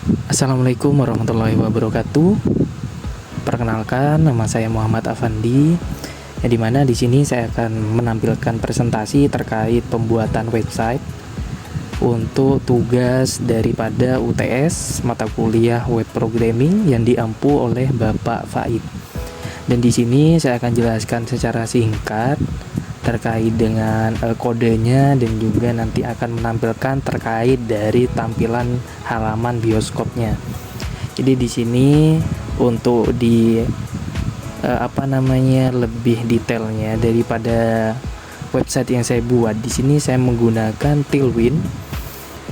Assalamualaikum warahmatullahi wabarakatuh. Perkenalkan, nama saya Muhammad Afandi. Yang dimana di sini saya akan menampilkan presentasi terkait pembuatan website untuk tugas daripada UTS mata kuliah web programming yang diampu oleh Bapak Faid. Dan di sini saya akan jelaskan secara singkat terkait dengan kodenya, dan juga nanti akan menampilkan terkait dari tampilan halaman bioskopnya. Jadi di sini untuk di lebih detailnya daripada website yang saya buat, di sini saya menggunakan Tailwind.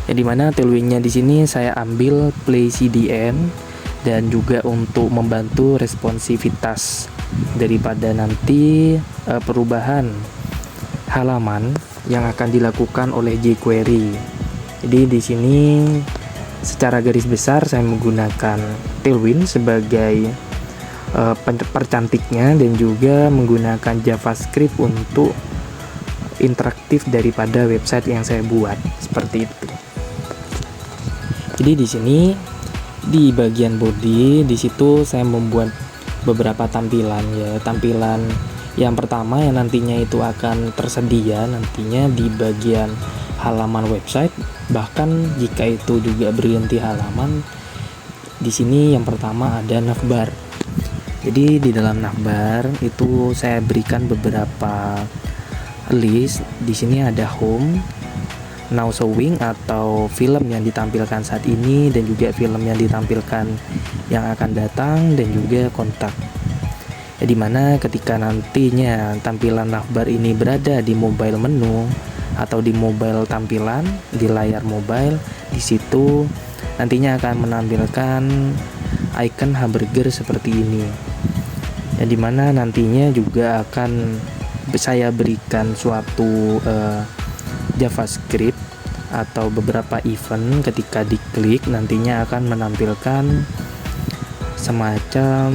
Yang dimana Tailwindnya di sini saya ambil Play CDN, dan juga untuk membantu responsivitas daripada nanti perubahan halaman yang akan dilakukan oleh jQuery. Jadi di sini secara garis besar saya menggunakan Tailwind sebagai percantiknya, dan juga menggunakan JavaScript untuk interaktif daripada website yang saya buat seperti itu. Jadi di sini di bagian body, di situ saya membuat beberapa tampilan ya. Tampilan yang pertama yang nantinya itu akan tersedia nantinya di bagian halaman website, bahkan jika itu juga berganti halaman. Di sini yang pertama ada navbar. Jadi di dalam navbar itu saya berikan beberapa list. Di sini ada home, now showing atau film yang ditampilkan saat ini, dan juga film yang ditampilkan yang akan datang, dan juga kontak. Ya, dimana ketika nantinya tampilan navbar ini berada di mobile menu atau di mobile tampilan di layar mobile, di situ nantinya akan menampilkan icon hamburger seperti ini. Ya, dimana nantinya juga akan saya berikan suatu JavaScript atau beberapa event. Ketika diklik nantinya akan menampilkan semacam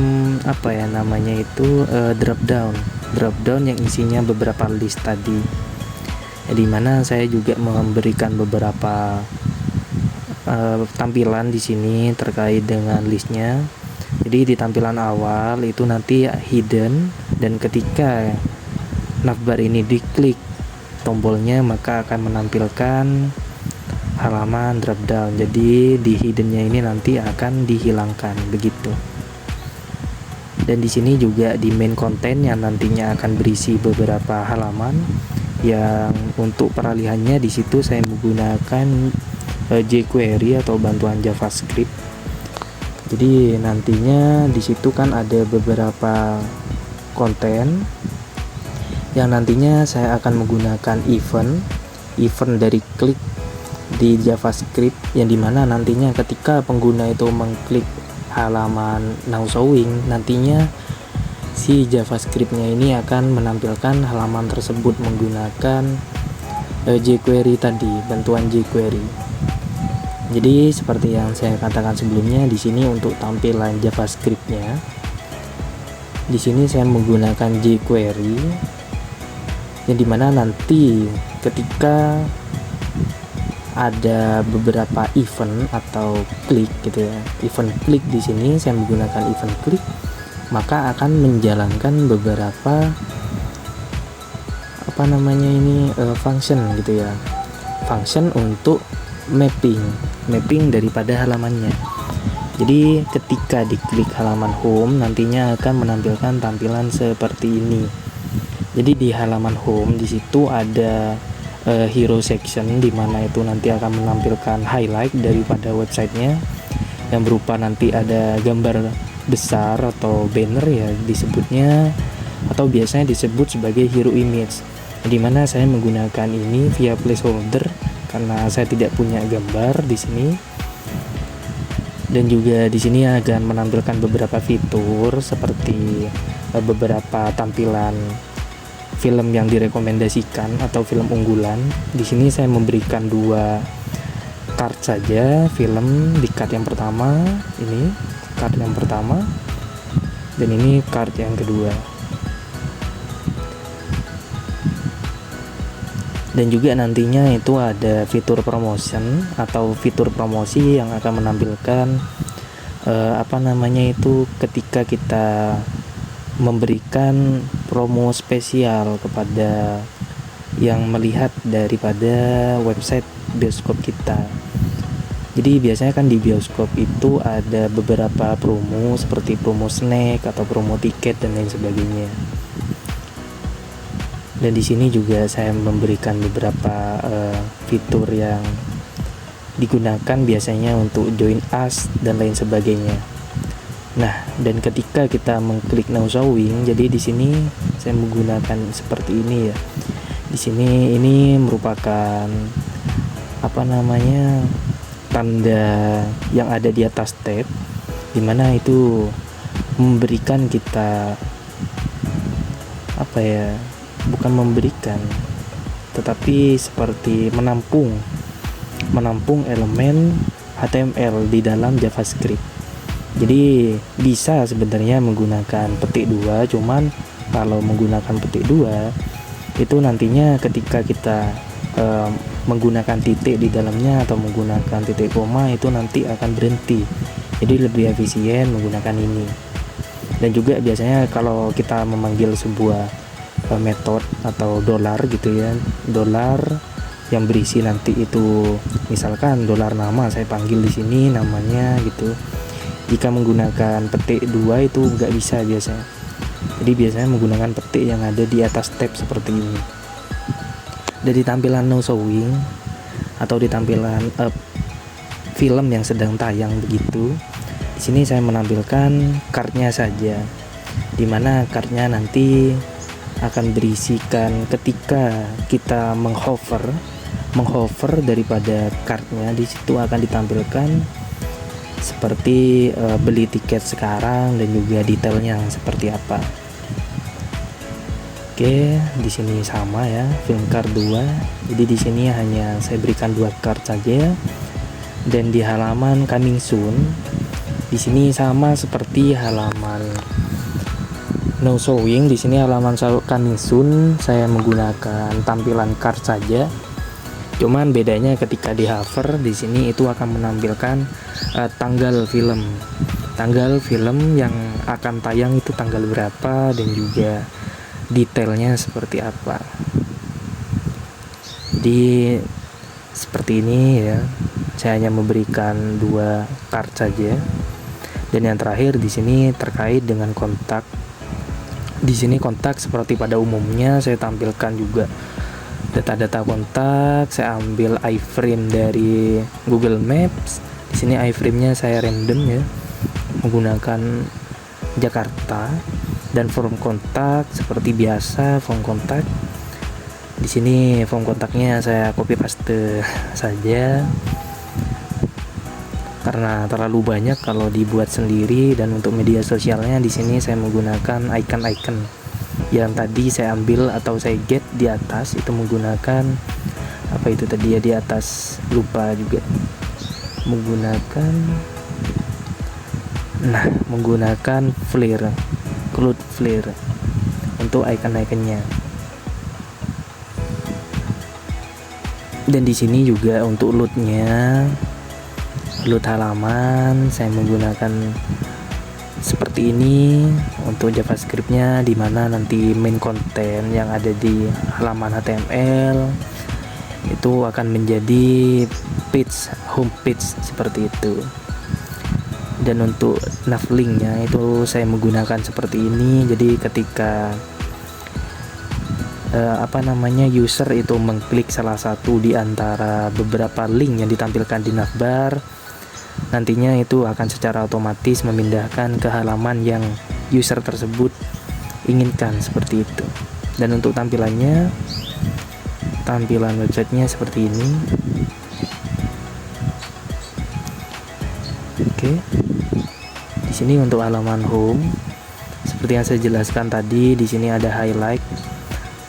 drop down yang isinya beberapa list tadi. Di mana saya juga memberikan beberapa tampilan di sini terkait dengan listnya. Jadi di tampilan awal itu nanti hidden, dan ketika navbar ini diklik tombolnya maka akan menampilkan halaman drop down. Jadi di hiddennya ini nanti akan dihilangkan begitu. Dan di sini juga di main content yang nantinya akan berisi beberapa halaman, yang untuk peralihannya di situ saya menggunakan jQuery atau bantuan JavaScript. Jadi nantinya di situ kan ada beberapa konten yang nantinya saya akan menggunakan event dari klik di JavaScript, yang dimana nantinya ketika pengguna itu mengklik halaman now showing, nantinya si JavaScriptnya ini akan menampilkan halaman tersebut menggunakan jQuery tadi, bantuan jQuery. Jadi seperti yang saya katakan sebelumnya, di sini untuk tampilan JavaScriptnya, di sini saya menggunakan jQuery, yang dimana nanti ketika ada beberapa event atau klik gitu ya, event klik di sini saya menggunakan event klik, maka akan menjalankan beberapa function gitu ya, function untuk mapping daripada halamannya. Jadi ketika diklik halaman home nantinya akan menampilkan tampilan seperti ini. Jadi di halaman home di situ ada hero section, di mana itu nanti akan menampilkan highlight daripada websitenya, yang berupa nanti ada gambar besar atau banner ya disebutnya, atau biasanya disebut sebagai hero image, di mana saya menggunakan ini via placeholder karena saya tidak punya gambar di sini. Dan juga di sini akan menampilkan beberapa fitur seperti beberapa tampilan film yang direkomendasikan atau film unggulan. Di sini saya memberikan 2 card saja film. Di card yang pertama ini card yang pertama, dan ini card yang kedua. Dan juga nantinya itu ada fitur promotion atau fitur promosi yang akan menampilkan ketika kita memberikan promo spesial kepada yang melihat daripada website bioskop kita. Jadi biasanya kan di bioskop itu ada beberapa promo seperti promo snack atau promo tiket dan lain sebagainya. Dan di sini juga saya memberikan beberapa fitur yang digunakan biasanya untuk join us dan lain sebagainya. Nah, dan ketika kita mengklik now showing, jadi di sini saya menggunakan seperti ini ya. Di sini ini merupakan tanda yang ada di atas tab, dimana itu memberikan kita bukan memberikan, tetapi seperti menampung elemen HTML di dalam JavaScript. Jadi bisa sebenarnya menggunakan petik 2, cuman kalau menggunakan petik 2 itu nantinya ketika kita menggunakan titik di dalamnya atau menggunakan titik koma itu nanti akan berhenti. Jadi lebih efisien menggunakan ini. Dan juga biasanya kalau kita memanggil sebuah metode atau dolar gitu ya, dolar yang berisi nanti itu misalkan dolar nama, saya panggil di sini namanya gitu. Jika menggunakan petik 2 itu nggak bisa biasanya. Jadi biasanya menggunakan petik yang ada di atas tab seperti ini. Dari tampilan now showing atau di tampilan film yang sedang tayang begitu, di sini saya menampilkan kartnya saja, dimana kartnya nanti akan berisikan ketika kita menghover daripada kartnya. Di situ akan ditampilkan seperti beli tiket sekarang dan juga detailnya seperti apa. Oke, di sini sama ya, film card 2. Jadi di sini hanya saya berikan 2 card saja. Dan di halaman coming soon, di sini sama seperti halaman now showing. Di sini halaman coming soon saya menggunakan tampilan card saja. Cuman bedanya ketika di hover di sini itu akan menampilkan tanggal film yang akan tayang itu tanggal berapa dan juga detailnya seperti apa. Jadi seperti ini ya. Saya hanya memberikan 2 card saja. Dan yang terakhir di sini terkait dengan kontak. Di sini kontak seperti pada umumnya saya tampilkan juga data-data kontak. Saya ambil iframe dari Google Maps. Di sini iframe-nya saya random ya, menggunakan Jakarta. Dan form kontak seperti biasa, form kontak. Di sini form kontaknya saya copy paste saja karena terlalu banyak kalau dibuat sendiri. Dan untuk media sosialnya di sini saya menggunakan icon-icon yang tadi saya ambil atau saya get di atas, itu menggunakan di atas lupa juga menggunakan flare, cloud flare untuk icon-iconnya. Dan di sini juga untuk load halaman saya menggunakan seperti ini untuk JavaScript-nya, dimana nanti main konten yang ada di halaman HTML itu akan menjadi home page seperti itu. Dan untuk nav link-nya itu saya menggunakan seperti ini. Jadi ketika user itu mengklik salah satu di antara beberapa link yang ditampilkan di navbar, nantinya itu akan secara otomatis memindahkan ke halaman yang user tersebut inginkan seperti itu. Dan untuk tampilan websitenya seperti ini. Oke. Di sini untuk halaman home, seperti yang saya jelaskan tadi, di sini ada highlight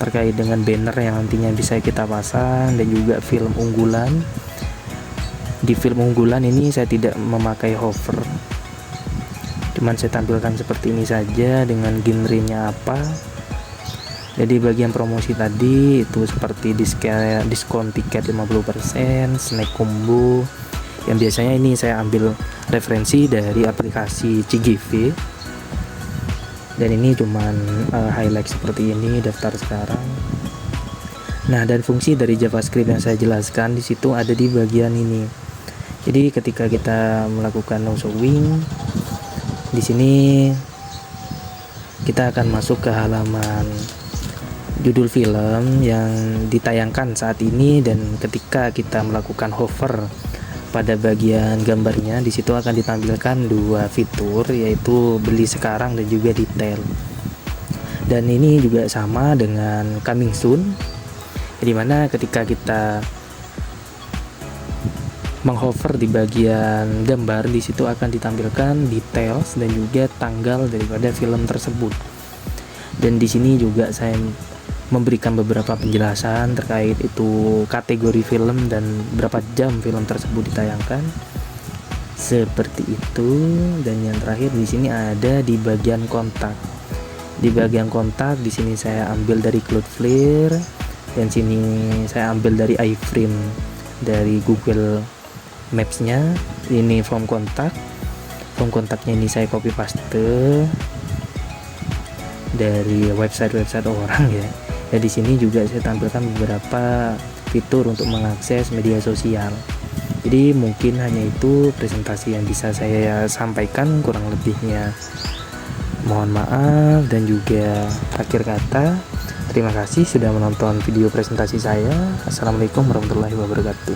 terkait dengan banner yang nantinya bisa kita pasang dan juga film unggulan. Di film unggulan ini saya tidak memakai hover, cuman saya tampilkan seperti ini saja dengan genrenya apa. Jadi bagian promosi tadi itu seperti diskon tiket 50%, snack combo. Yang biasanya ini saya ambil referensi dari aplikasi CGV. Dan ini cuman highlight seperti ini, daftar sekarang. Nah, dan fungsi dari JavaScript yang saya jelaskan di situ ada di bagian ini. Jadi ketika kita melakukan no showing, di sini kita akan masuk ke halaman judul film yang ditayangkan saat ini, dan ketika kita melakukan hover pada bagian gambarnya, di situ akan ditampilkan dua fitur, yaitu beli sekarang dan juga detail. Dan ini juga sama dengan coming soon, di mana ketika kita menghover di bagian gambar, di situ akan ditampilkan details dan juga tanggal daripada film tersebut. Dan di sini juga saya memberikan beberapa penjelasan terkait itu kategori film dan berapa jam film tersebut ditayangkan. Seperti itu. Dan yang terakhir di sini ada di bagian kontak. Di bagian kontak di sini saya ambil dari Cloudflare, dan sini saya ambil dari iframe dari Google Maps-nya. Ini form kontaknya ini saya copy paste dari website orang ya. Dan di sini juga saya tampilkan beberapa fitur untuk mengakses media sosial. Jadi mungkin hanya itu presentasi yang bisa saya sampaikan, kurang lebihnya mohon maaf. Dan juga akhir kata, terima kasih sudah menonton video presentasi saya. Assalamualaikum warahmatullahi wabarakatuh.